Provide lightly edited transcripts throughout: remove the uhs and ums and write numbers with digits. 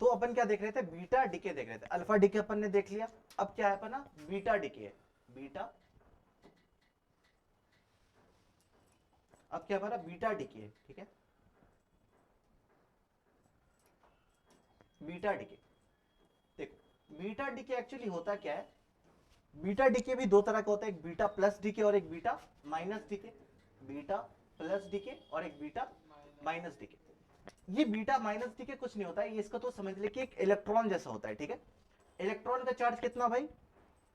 तो अपन क्या देख रहे थे, बीटा डीके देख रहे थे। अल्फा डीके अपन ने देख लिया, अब क्या है अपना बीटा डीके है। बीटा, अब क्या हमारा बीटा डीके है, ठीक है, बीटा डीके। देखो बीटा डीके एक्चुअली होता क्या है, बीटा डीके भी दो तरह का होता है, एक बीटा प्लस डीके और एक beta minus decay. Beta plus decay और एक बीटा माइनस डीके। ये बीटा माइनस डीके कुछ नहीं होता है, ये इसका तो समझ ले कि एक इलेक्ट्रॉन जैसा होता है, ठीक है। इलेक्ट्रॉन का चार्ज कितना भाई,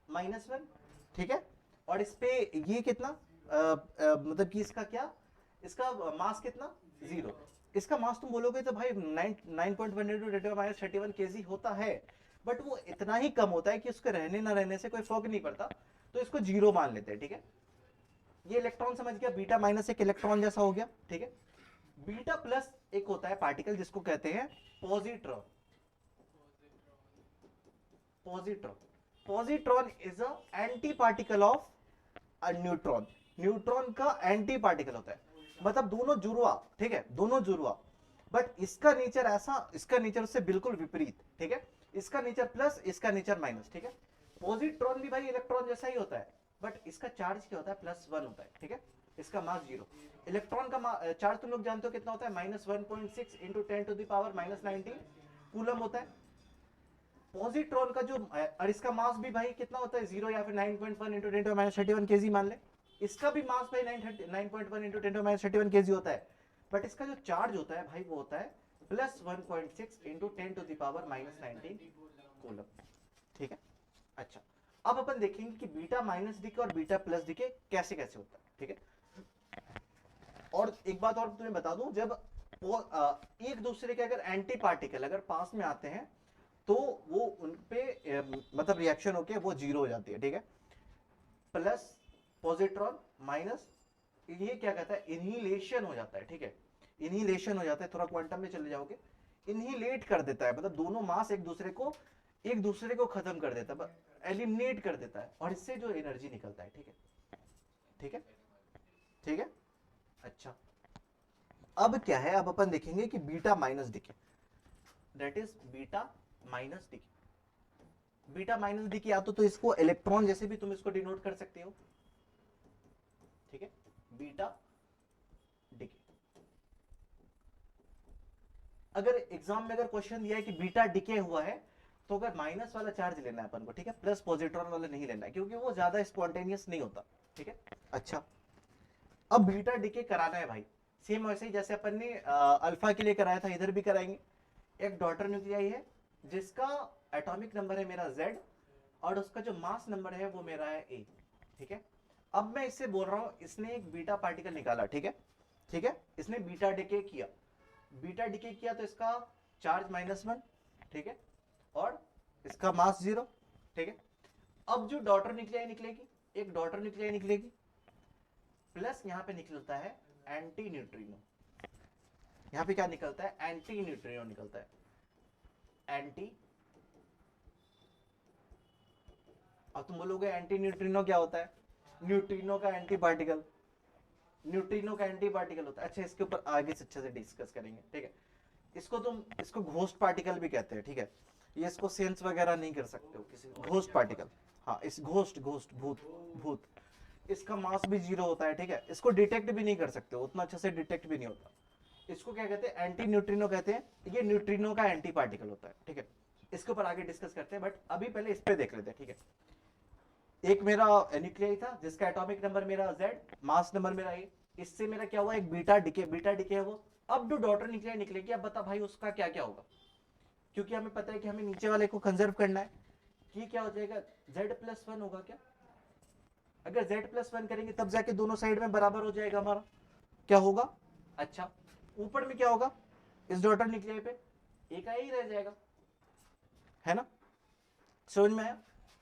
-1, ठीक है। और इस पे ये कितना मतलब कि इसका क्या, इसका मास कितना, 0। इसका मास तुम बोलोगे तो भाई 9.1 इंटू 10⁻31 kg होता है, बट वो इतना ही कम होता है कि उसके रहने ना रहने से कोई फर्क नहीं पड़ता, तो इसको 0 मान लेते हैं, ठीक है। ये इलेक्ट्रॉन समझ गया, बीटा माइनस एक इलेक्ट्रॉन जैसा हो गया, ठीक है। बीटा प्लस एक होता है पार्टिकल जिसको कहते हैं positron. Positron, positron is a anti particle of neutron. Neutron का एंटी पार्टिकल होता है, मतलब दोनों जुड़वा, ठीक है, दोनों जुड़वा। बट इसका नेचर ऐसा, इसका नेचर उससे बिल्कुल विपरीत, ठीक है। इसका नेचर प्लस, इसका नेचर माइनस, ठीक है। पॉजिट्रॉन भी भाई इलेक्ट्रॉन जैसा ही होता है, बट इसका चार्ज क्या होता है, +1 होता है, ठीक है। इसका मास 0। इलेक्ट्रॉन का चार्ज तुम लोग जानते हो कितना होता है, -1.6 इंटू 10⁻19 कूलम होता है। पॉजिट्रॉन का जो, और इसका मास भी भाई कितना होता है, 0 या फिर 9.1 इंटू 10⁻31 kg मान ले। इसका भी मास भाई 9.1 इंटू 10⁻31 kg होता है, बट इसका जो चार्ज होता है भाई वो होता है +1.6 इंटू 10⁻19 कूलम, ठीक है। अच्छा, अब अपन देखेंगे कि बीटा माइनस डीके और बीटा प्लस डीके कैसे कैसे होता है, ठीक है। और एक बात और तुम्हें बता दूं, जब एक दूसरे के अगर एंटी पार्टिकल अगर पास में आते हैं तो वो उनपे मतलब रिएक्शन होके वो 0 हो जाती है, ठीक है। प्लस पॉजिट्रॉन माइनस, ये क्या कहता है, इनहिलेशन हो जाता है, ठीक है। इनहिलेशन हो जाता है, थोड़ा क्वांटम में चले जाओगे, इनहिलेट कर देता है, मतलब दोनों मास एक दूसरे को खत्म कर देता है, एलिमिनेट कर देता है, और इससे जो एनर्जी निकलता है, ठीक है, ठीक है, ठीक है। अच्छा, अब क्या है, अब अपन देखेंगे कि beta minus decay, that is beta minus decay. Beta minus decay या तो इसको इलेक्ट्रॉन जैसे भी तुम इसको डिनोट कर सकते हो, ठीक है, बीटा डीके। अगर एग्जाम में अगर क्वेश्चन दिया है कि बीटा डीके हुआ है, तो अगर माइनस वाला चार्ज लेना है अपन को, ठीक है, प्लस पॉजिट्रॉन वाला नहीं लेना है, क्योंकि वो ज्यादा स्पॉन्टेनियस नहीं होता, ठीक है। अच्छा, अब बीटा डीके कराना है भाई, सेम वैसे ही जैसे अपन ने अल्फा के लिए कराया था, इधर भी कराएंगे। एक डॉटर न्यूक्लियाई है जिसका एटॉमिक नंबर है मेरा Z, और उसका जो मास नंबर है वो मेरा है A, ठीक है। अब मैं इससे बोल रहा हूं, इसने एक बीटा पार्टिकल निकाला, ठीक है, ठीक है, इसने बीटा डिके किया, बीटा डिके किया तो इसका चार्ज -1, ठीक है, और इसका मास 0, ठीक है। अब जो डॉटर न्यूक्लियाई निकलेगी, एक डॉटर न्यूक्लियाई निकलेगी, प्लस यहां पे निकलता है एंटी न्यूट्रिनो। यहां पे क्या निकलता है, एंटी न्यूट्रिनो निकलता है, एंटी। अब तुम बोलोगे एंटी न्यूट्रिनो क्या होता है, न्यूट्रिनो का एंटी पार्टिकल, न्यूट्रिनो का एंटी पार्टिकल होता है। अच्छा, इसके ऊपर आगे से अच्छे से डिस्कस करेंगे, ठीक है। इसको घोस्ट पार्टिकल भी कहते हैं, ठीक है। ये इसको सेंस वगैरह नहीं कर सकते हो किसी, घोस्ट पार्टिकल, हाँ, इस घोस्ट घोस्ट भूत भूत। इसका मास भी 0 होता है, ठीक है। इसको डिटेक्ट भी नहीं कर सकते हो, उतना अच्छे से डिटेक्ट भी नहीं होता। इसको क्या कहते हैं, एंटी न्यूट्रिनो कहते हैं। ये न्यूट्रिनो का एंटी पार्टिकल होता है, ठीक है। इसके ऊपर आगे डिस्कस करते हैं, बट अभी पहले इस पे देख लेते हैं, ठीक है। एक मेरा न्यूक्लियाई था जिसका एटॉमिक नंबर मेरा Z, मास नंबर मेरा A। इससे मेरा क्या हुआ, एक बीटा डिके, बीटा डिके है वो। अब जो डॉटर न्यूक्लियाई निकलेगी, अब बता भाई उसका क्या क्या होगा, क्योंकि हमें पता है कि हमें नीचे वाले को कंजर्व करना है, कि क्या हो जाएगा, Z+1 होगा क्या। अगर Z+1 करेंगे तब जाके दोनों साइड में बराबर हो जाएगा हमारा, क्या होगा। अच्छा, ऊपर में क्या होगा, इस डॉटर न्यूक्लियाई पे एक ही रह जाएगा, है ना, समझ में आया।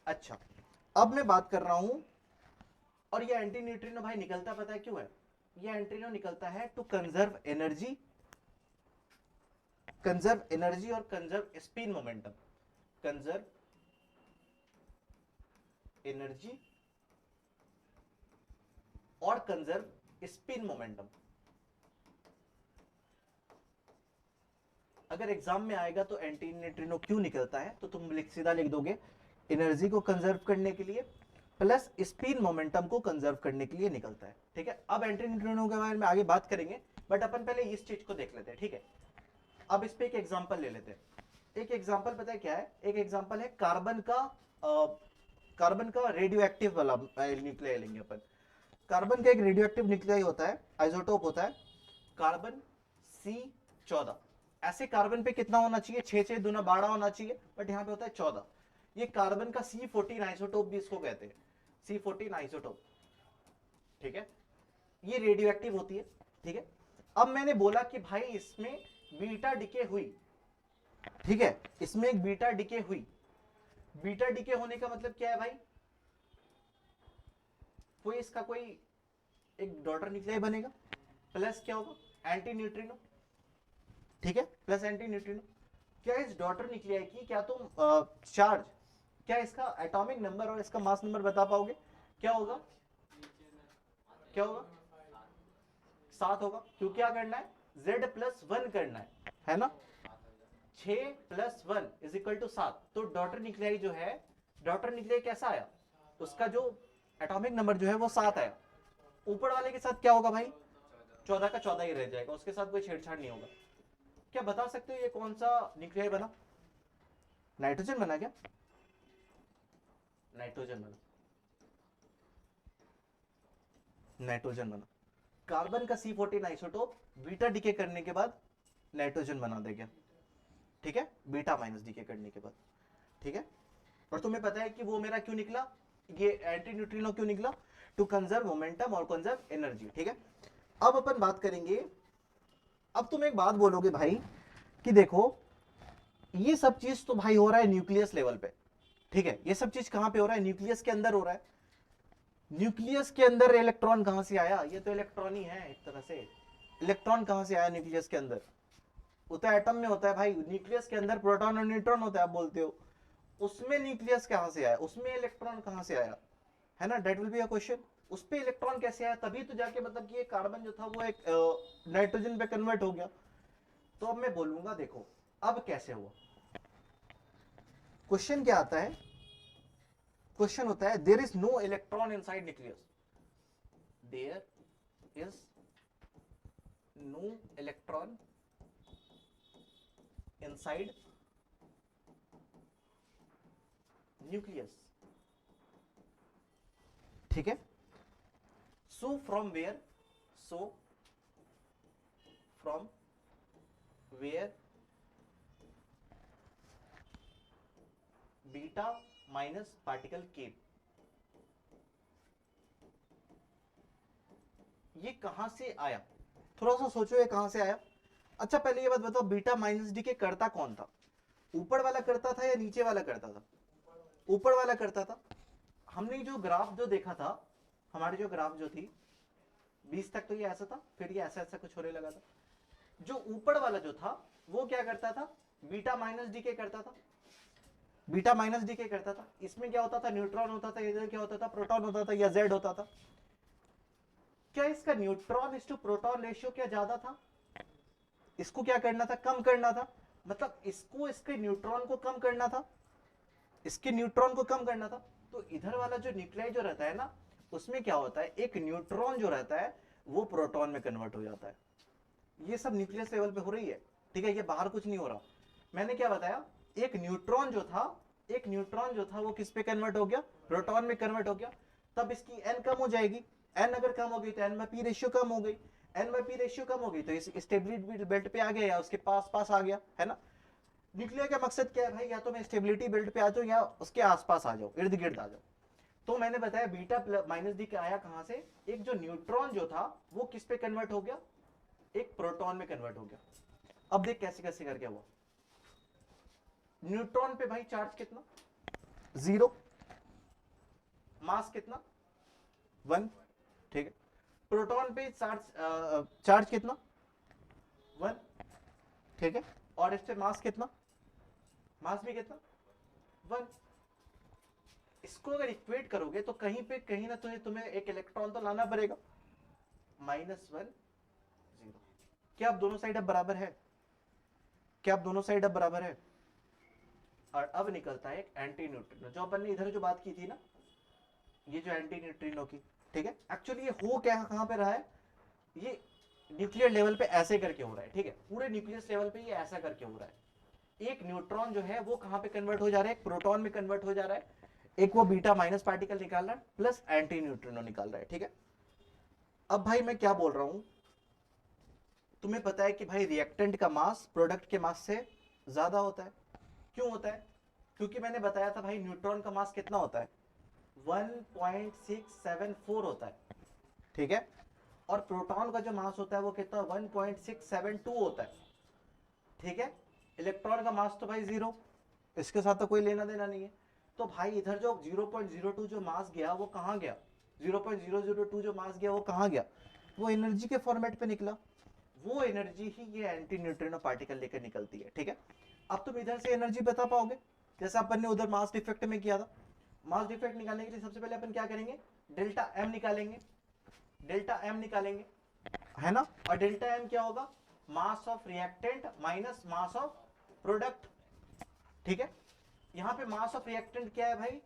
अच्छा, अब मैं बात कर रहा हूं, और ये एंटी न्यूट्रिनो भाई निकलता पता है क्यों है, ये एंटीनो निकलता है to conserve energy, conserve energy और conserve spin momentum, conserve energy और कंजर्व स्पिन मोमेंटम। अगर एग्जाम में आएगा तो एंटी न्यूट्रिनो क्यों निकलता है, तो तुम सीधा लिख दोगे एनर्जी को कंजर्व करने के लिए प्लस स्पिन मोमेंटम को कंजर्व करने के लिए निकलता है। ठीक है, अब एंटी न्यूट्रिनो के बारे में आगे बात करेंगे, बट अपन पहले इस चीज को देख लेते हैं। ठीक है, अब इस पे एक एग्जांपल ले लेते हैं। एक एग्जांपल पता है क्या है, एक एग्जांपल है कार्बन का रेडियो एक्टिव वाला न्यूक्लियाई लेंगे अपन। कार्बन का एक रेडियो एक्टिव न्यूक्लियाई होता है, आइसोटोप होता है कार्बन C14। ऐसे कार्बन पे कितना होना चाहिए, 6 दूना 12 होना चाहिए, बट यहाँ पे होता है 14। ये कार्बन का C14 आइसोटोप भी इसको कहते हैं, C14 आइसोटोप। ठीक है, ये रेडियो एक्टिव होती है। ठीक है, अब मैंने बोला कि भाई इसमें बीटा डिके हुई। ठीक है, इसमें एक बीटा डिके हुई। बीटा डिके होने का मतलब क्या है भाई, कोई इसका कोई एक डॉटर न्यूक्लियाई बनेगा, प्लस क्या होगा एंटी न्यूट्रिनो। ठीक है, प्लस एंटी न्यूट्रिनो। क्या इस डॉटर न्यूक्लियाई की क्या तुम चार्ज, क्या इसका एटॉमिक नंबर और इसका मास नंबर बता पाओगे? क्या होगा, क्या होगा? 7 होगा। क्यों, क्या करना है, Z+1 करना है ना। 6+1 = 7। तो डॉटर न्यूक्लियाई जो है, डॉटर न्यूक्लियाई कैसा आया, उसका जो एटॉमिक नंबर जो है वो 7 आया। ऊपर वाले के साथ क्या होगा भाई, 14 का 14 ही रह जाएगा, उसके साथ कोई छेड़छाड़ नहीं होगा। क्या बता सकते हो ये कौन सा न्यूक्लियाई बना? नाइट्रोजन बना क्या? नाइट्रोजन बना, नाइट्रोजन बना। कार्बन का C14 आइसोटोप बीटा डीके करने के बाद नाइट्रोजन बना देगा। ठीक है, बीटा माइनस डीके करने के बाद। ठीक है, और तुम्हें पता है कि वो मेरा क्यों निकला, ये एंटी न्यूट्रिनो क्यों निकला, टू कंजर्व मोमेंटम और कंजर्व एनर्जी। ठीक है, अब अपन बात करेंगे। अब तुम एक बात बोलोगे भाई कि देखो ये सब चीज तो भाई हो रहा है न्यूक्लियस लेवल पे। ठीक है, ये सब चीज कहां पे हो रहा है, न्यूक्लियस के अंदर हो रहा है। न्यूक्लियस के अंदर इलेक्ट्रॉन कहां से आया, ये तो इलेक्ट्रॉन ही है एक तरह से। इलेक्ट्रॉन कहां से आया न्यूक्लियस के अंदर, वो तो एटम में होता है भाई। न्यूक्लियस के अंदर प्रोटॉन और न्यूट्रॉन होता है, आप बोलते हो। उसमें न्यूक्लियस कहां से आया, उसमें इलेक्ट्रॉन कहां से आया, है ना, that will be a question. उस पे इलेक्ट्रॉन कैसे आया, तभी तो जाके मतलब कि ये कार्बन जो था वो एक नाइट्रोजन पे कन्वर्ट हो गया। तो अब मैं बोलूंगा देखो अब कैसे हुआ। क्वेश्चन क्या आता है, क्वेश्चन होता है there is no electron inside nucleus, there is no electron inside nucleus. ठीक है, so from where, so from where beta minus particle came, ये कहां से आया, थोड़ा सा सोचो ये कहां से आया। अच्छा पहले ये बात बताओ, बीटा माइनस डी के करता कौन था, ऊपर वाला करता था या नीचे वाला करता था? ऊपर वाला करता था। हमने जो ग्राफ जो देखा था, हमारी जो ग्राफ जो थी 20 तक तो ये ऐसा था, फिर ये ऐसा ऐसा कुछ होने लगा था। जो ऊपर वाला जो था वो क्या करता था, बीटा माइनस डी के करता था, बीटा माइनस डी के करता था। इसमें क्या होता था, न्यूट्रॉन होता था, इधर क्या होता था, प्रोटॉन होता था या जेड होता था। क्या इसका न्यूट्रॉन इस टू प्रोटॉन रेशियो क्या ज्यादा था, इसको क्या करना था, कम करना था। मतलब इसको इसके न्यूट्रॉन को कम करना था, इसके न्यूट्रॉन को कम करना था। तो इधर वाला जो न्यूक्लियाई जो रहता है ना, उसमें क्या होता है, एक न्यूट्रॉन जो रहता है वो प्रोटॉन में कन्वर्ट हो जाता है। ये सब न्यूक्लियस लेवल पे हो रही है। ठीक है, ये बाहर कुछ नहीं हो रहा। मैंने क्या बताया, एक न्यूट्रॉन जो था, एक न्यूट्रॉन जो था वो किस पे कन्वर्ट हो गया, प्रोटॉन में कन्वर्ट हो गया। तब इसकी एन कम हो जाएगी, एन अगर कम हो गई तो एन बाई पी रेशियो कम हो गई, एन बाई पी रेशियो कम हो गई तो इस स्टेबिलिटी बेल्ट पे आ गया या उसके पास पास आ गया, है ना। न्यूक्लियर का मकसद क्या है भाई, या तो मैं स्टेबिलिटी बेल्ट पे आ जाऊं या उसके आसपास आ जाऊं, इर्द गिर्द आ जाऊं। तो मैंने बताया बीटा माइनस डी आया कहां से, एक जो न्यूट्रॉन जो था वो किस पे कन्वर्ट हो गया, एक प्रोटॉन में कन्वर्ट हो गया। अब देख कैसे कैसे करके हुआ। न्यूट्रॉन पे भाई चार्ज कितना, 0, मास कितना, 1। ठीक है, प्रोटॉन पे चार्ज कितना, 1। ठीक है, और इस पे मास कितना, मास भी कितना, 1। इसको अगर इक्वेट करोगे तो कहीं पे कहीं ना तुम्हें एक इलेक्ट्रॉन तो लाना पड़ेगा, -1 0। क्या अब दोनों साइड अब बराबर है, क्या अब दोनों साइड अब बराबर है? और अब निकलता है एक एंटी न्यूट्रिनो, जो अपन ने इधर जो बात की थी ना, ये जो एंटी न्यूट्रिनो की, ठीक है। एक्चुअली ये हो क्या कहां पे रहा है, ये न्यूक्लियर लेवल पे ऐसे करके हो रहा है, ठीक है, पूरे न्यूक्लियस लेवल पे ये ऐसा करके हो रहा है। एक न्यूट्रॉन जो है वो कहां पे कन्वर्ट हो जा रहा है, एक प्रोटॉन में कन्वर्ट हो जा रहा है, एक वो बीटा माइनस पार्टिकल निकाल रहा है प्लस एंटी न्यूट्रिनो निकाल रहा है, ठीक है। अब भाई मैं क्या बोल रहा हूं, तुम्हें पता है कि भाई रिएक्टेंट का मास प्रोडक्ट के मास से ज्यादा होता है। क्यों होता है? क्योंकि मैंने बताया था भाई न्यूट्रॉन का मास कितना होता है, 1.674 होता है, ठीक है। और प्रोटॉन का जो मास होता है वो कितना, 1.672 होता है, ठीक है। इलेक्ट्रॉन का मास तो भाई 0, इसके साथ तो कोई लेना देना नहीं है। तो भाई इधर जो 0.02 जो मास गया वो कहां गया, 0.002 जो मास गया वो कहां गया, वो एनर्जी के फॉर्मेट पे निकला। वो एनर्जी ही ये एंटी न्यूट्रिनो पार्टिकल लेकर निकलती है, ठीक है। अब तुम इधर से एनर्जी बता पाओगे, जैसा अपन ने उधर मास डिफेक्ट में किया था। मास डिफेक्ट निकालने के लिए सबसे पहले अपन क्या करेंगे, डेल्टा एम निकालेंगे, डेल्टा एम निकालेंगे, है ना। और डेल्टा एम क्या होगा, mass of reactant minus mass of product, ठीक है। यहां पे मास ऑफ रिएक्टेंट क्या है भाई,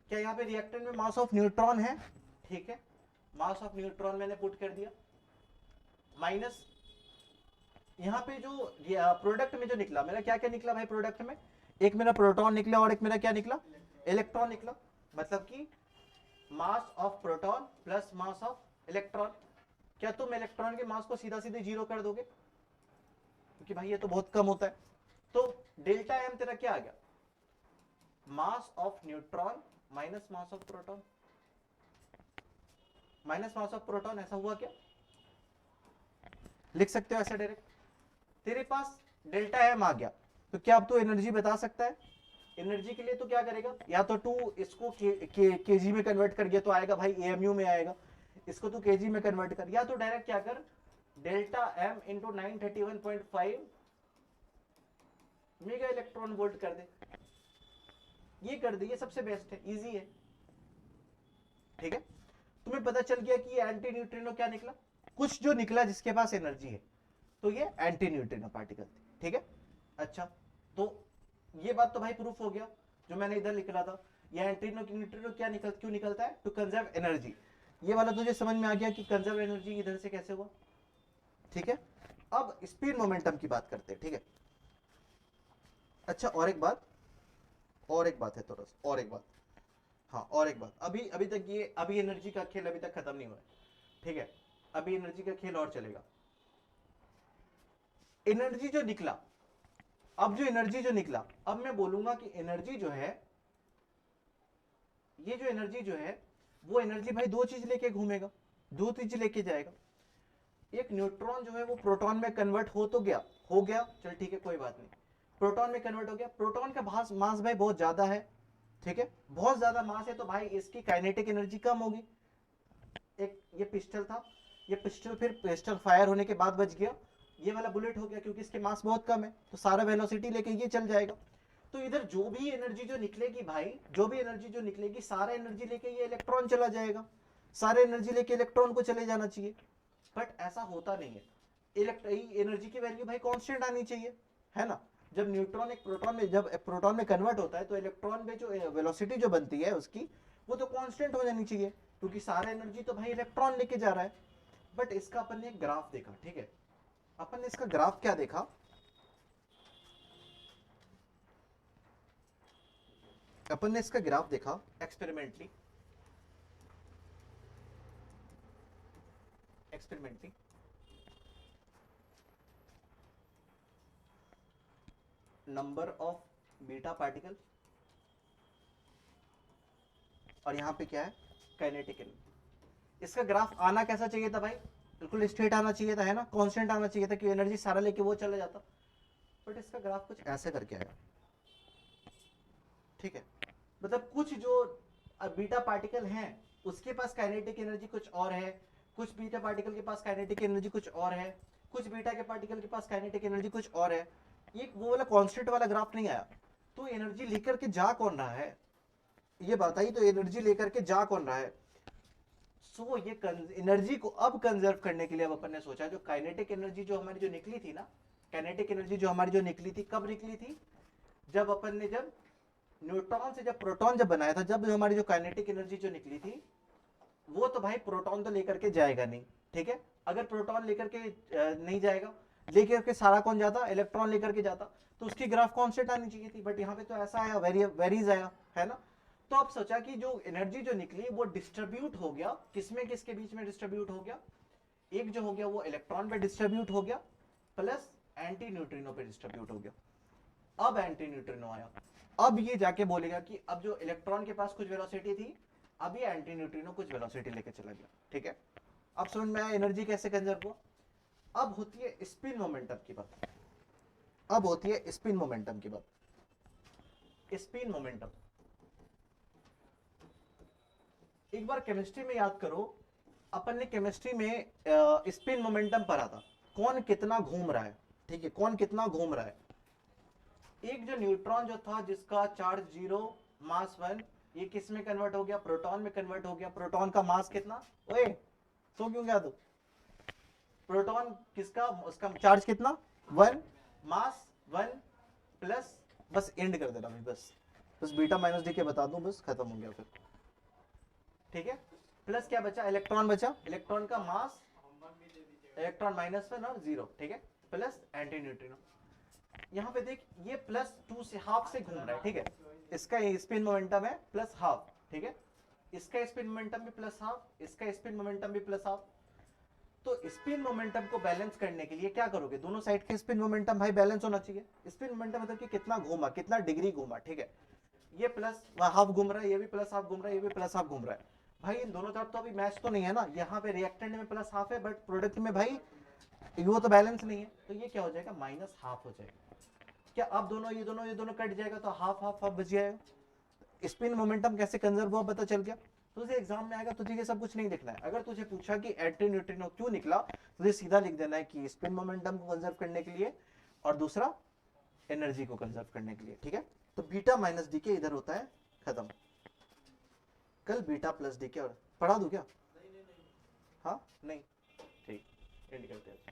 क्या यहाँ पे रिएक्टेंट में मास ऑफ न्यूट्रॉन है, ठीक है। मास ऑफ न्यूट्रॉन मैंने पुट कर दिया, माइनस यहाँ पे जो प्रोडक्ट में जो निकला, मेरा क्या क्या निकला भाई प्रोडक्ट में, एक मेरा प्रोटॉन निकला और एक मेरा क्या निकला, इलेक्ट्रॉन निकला। मतलब कि mass of proton plus mass of electron. क्या तुम इलेक्ट्रॉन के मास को सीधा सीधे 0 कर दोगे, क्योंकि भाई ये तो बहुत कम होता है। तो डेल्टा एम तेरा क्या आ गया, mass of neutron minus mass of proton, minus mass of proton. ऐसा हुआ क्या, लिख सकते हो ऐसा डायरेक्ट। तेरे पास डेल्टा एम आ गया, तो क्या अब तो एनर्जी बता सकता है। एनर्जी के लिए तो क्या करेगा, या तो तू इसको केजी में कन्वर्ट कर गया तो आएगा भाई एएमयू में आएगा, इसको तू केजी में कन्वर्ट कर, या तो डायरेक्ट क्या कर, delta m into 931.5 mega electron volt कर दे, ये कर दे, ये सबसे बेस्ट है, इजी है, ठीक है। तुम्हें पता चल गया कि ये एंटी न्यूट्रिनो क्या निकला, कुछ जो निकला जिसके पास एनर्जी है, तो ये एंटी न्यूट्रिनो पार्टिकल थे, ठीक है। अच्छा, तो ये बात तो भाई प्रूफ हो गया, जो मैंने इधर लिख रहा था, ये एंटी न्यूट्रिनो क्या क्यों निकलता है, टू कंजर्व एनर्जी। ये वाला तुझे समझ में आ गया कि कंजर्व एनर्जी इधर से कैसे हुआ, ठीक है। अब स्पीड मोमेंटम की बात करते हैं, ठीक है। अच्छा, और एक बात है थोड़ा सा, और एक बात, हाँ और एक बात, अभी तक ये अभी एनर्जी का खेल अभी तक खत्म नहीं हुआ है, ठीक है। अभी एनर्जी का खेल और चलेगा। एनर्जी जो निकला, अब जो एनर्जी जो निकला, अब मैं बोलूंगा कि एनर्जी जो है, ये जो एनर्जी जो है, वो एनर्जी भाई दो चीज लेके घूमेगा, दो चीज लेके जाएगा। एक न्यूट्रॉन जो है वो प्रोटॉन में कन्वर्ट हो तो गया, हो गया, चल ठीक है कोई बात नहीं, प्रोटॉन में कन्वर्ट हो गया। प्रोटॉन का मास भाई बहुत ज्यादा है, ठीक है, बहुत ज्यादा मास है, तो भाई इसकी काइनेटिक एनर्जी कम होगी। एक ये पिस्टल था, ये पिस्टल फिर पिस्टल फायर होने के बाद बच गया, ये वाला बुलेट हो गया, क्योंकि इसके मास बहुत कम है, तो सारा वेलोसिटी लेके ये चल जाएगा। तो इधर जो भी एनर्जी जो निकलेगी भाई, जो भी एनर्जी जो निकलेगी, सारा एनर्जी लेके ये इलेक्ट्रॉन चला जाएगा, सारे एनर्जी लेके इलेक्ट्रॉन को चले जाना चाहिए। बट ऐसा होता नहीं है, एनर्जी की वैल्यू भाई कांस्टेंट आनी चाहिए, है ना। जब न्यूट्रॉन एक प्रोटॉन में, जब प्रोटॉन में कन्वर्ट होता है, तो इलेक्ट्रॉन में जो वेलोसिटी जो बनती है उसकी, वो तो कांस्टेंट हो जानी चाहिए, क्योंकि सारा एनर्जी तो भाई इलेक्ट्रॉन लेके जा रहा है। बट इसका अपन ने एक ग्राफ देखा, ठीक है, अपन ने इसका ग्राफ क्या देखा, अपन ने इसका ग्राफ देखा experimentally, number of beta particle, और यहां पे क्या है, काइनेटिक एनर्जी। इसका ग्राफ आना कैसा चाहिए था भाई, बिल्कुल स्ट्रेट आना चाहिए था, है ना, कांस्टेंट आना चाहिए था, कि एनर्जी सारा लेके वो चला जाता। बट इसका ग्राफ कुछ ऐसे करके आया, ठीक है। मतलब कुछ जो बीटा पार्टिकल हैं उसके पास काइनेटिक एनर्जी कुछ और है, कुछ बीटा पार्टिकल के पास काइनेटिक एनर्जी कुछ और है, कुछ बीटा के पार्टिकल के पास काइनेटिक एनर्जी कुछ और है। ये वो वाला कांस्टेंट वाला ग्राफ नहीं आया। तो एनर्जी लेकर के जा कौन रहा है, ये बताइए, तो एनर्जी लेकर के जा कौन रहा है। सो ये एनर्जी को अब कंजर्व करने के लिए अब अपन ने सोचा, जो काइनेटिक एनर्जी जो हमारी जो निकली थी ना, काइनेटिक एनर्जी जो हमारी जो निकली थी, कब निकली थी? जब अपन ने जब न्यूट्रॉन से जब प्रोटॉन जब बनाया था, जब हमारी जो काइनेटिक एनर्जी जो निकली थी, वो तो भाई प्रोटॉन तो लेकर के जाएगा नहीं, ठीक है। अगर प्रोटॉन लेकर के नहीं जाएगा, लेकर के सारा कौन जाता? इलेक्ट्रॉन लेकर के जाता, तो उसकी ग्राफ कांस्टेंट आनी चाहिए थी, बट यहाँ पे तो ऐसा आया, वेरीज आया, है ना। तो अब सोचा कि जो एनर्जी जो निकली वो डिस्ट्रीब्यूट हो गया, किसमें किसके बीच में डिस्ट्रीब्यूट हो गया? एक जो हो गया वो इलेक्ट्रॉन पे डिस्ट्रीब्यूट हो गया, प्लस एंटी न्यूट्रिनो पे डिस्ट्रीब्यूट हो गया। अब एंटी न्यूट्रिनो आया, अब ये जाके बोलेगा कि अब जो इलेक्ट्रॉन के पास कुछ वेलोसिटी थी, अभी एंटी न्यूट्रिनो कुछ वेलोसिटी लेके चला गया, ठीक है। अब समझ में आया एनर्जी कैसे कंजर्व हुआ। अब होती है स्पिन मोमेंटम की बात, अब होती है स्पिन मोमेंटम की बात। स्पिन मोमेंटम एक बार केमिस्ट्री में याद करो, अपन ने केमिस्ट्री में स्पिन मोमेंटम पढ़ा था, कौन कितना घूम रहा है, ठीक है, कौन कितना घूम रहा है। एक जो न्यूट्रॉन जो था जिसका चार्ज 0 मास 1, ये किस में कन्वर्ट हो गया? प्रोटॉन में कन्वर्ट हो गया। प्रोटॉन का मास कितना? ओए सो क्यों गया तू? प्रोटॉन किसका, उसका चार्ज कितना? 1, मास 1 प्लस, बस एंड कर देना भाई, बस बीटा माइनस डी के बता दूं, बस खत्म हो गया फिर, ठीक है। प्लस क्या बचा? इलेक्ट्रॉन बचा, इलेक्ट्रॉन का मास, इलेक्ट्रॉन -1 और 0, ठीक है, प्लस एंटी न्यूट्रिनो। यहाँ पे देख, ये +2 से हाफ से घूम रहा है, ठीक है, इसका स्पिन मोमेंटम है +12, ठीक है, इसका स्पिन मोमेंटम भी +12, इसका स्पिन मोमेंटम भी +12। तो स्पिन मोमेंटम को बैलेंस करने के लिए क्या करोगे? दोनों साइड के स्पिन मोमेंटम भाई बैलेंस होना चाहिए। स्पिन मोमेंटम मतलब कि कितना घूमा, कितना डिग्री घूमा, ठीक है। ये +12 घूम रहा है, ये भी +12 घूम रहा है, ये भी +12 घूम रहा है। भाई इन दोनों तरफ तो अभी मैच तो नहीं है ना, यहाँ पे रिएक्टेंट में +12 है, बट प्रोडक्ट में भाई वो तो बैलेंस नहीं है, तो ये क्या हो जाएगा? -12 हो जाएगा। क्या अब ये दोनों कट जाएगा, तो हाफ हाफ हाफ बच जाएगा। स्पिन मोमेंटम कैसे कंजर्व हुआ पता चल गया। तुझे एग्जाम में आएगा, तुझे ये सब कुछ नहीं लिखना है। अगर तुझे पूछा कि एंटी न्यूट्रिनो क्यों निकला, तुझे सीधा लिख देना है कि स्पिन मोमेंटम को कंजर्व करने के लिए, और दूसरा एनर्जी को कंजर्व करने के लिए, ठीक है। तो बीटा माइनस डी के इधर होता है खत्म। कल बीटा प्लस डी के और पढ़ा दूं क्या? हाँ नहीं, ठीक, एंड करते हैं।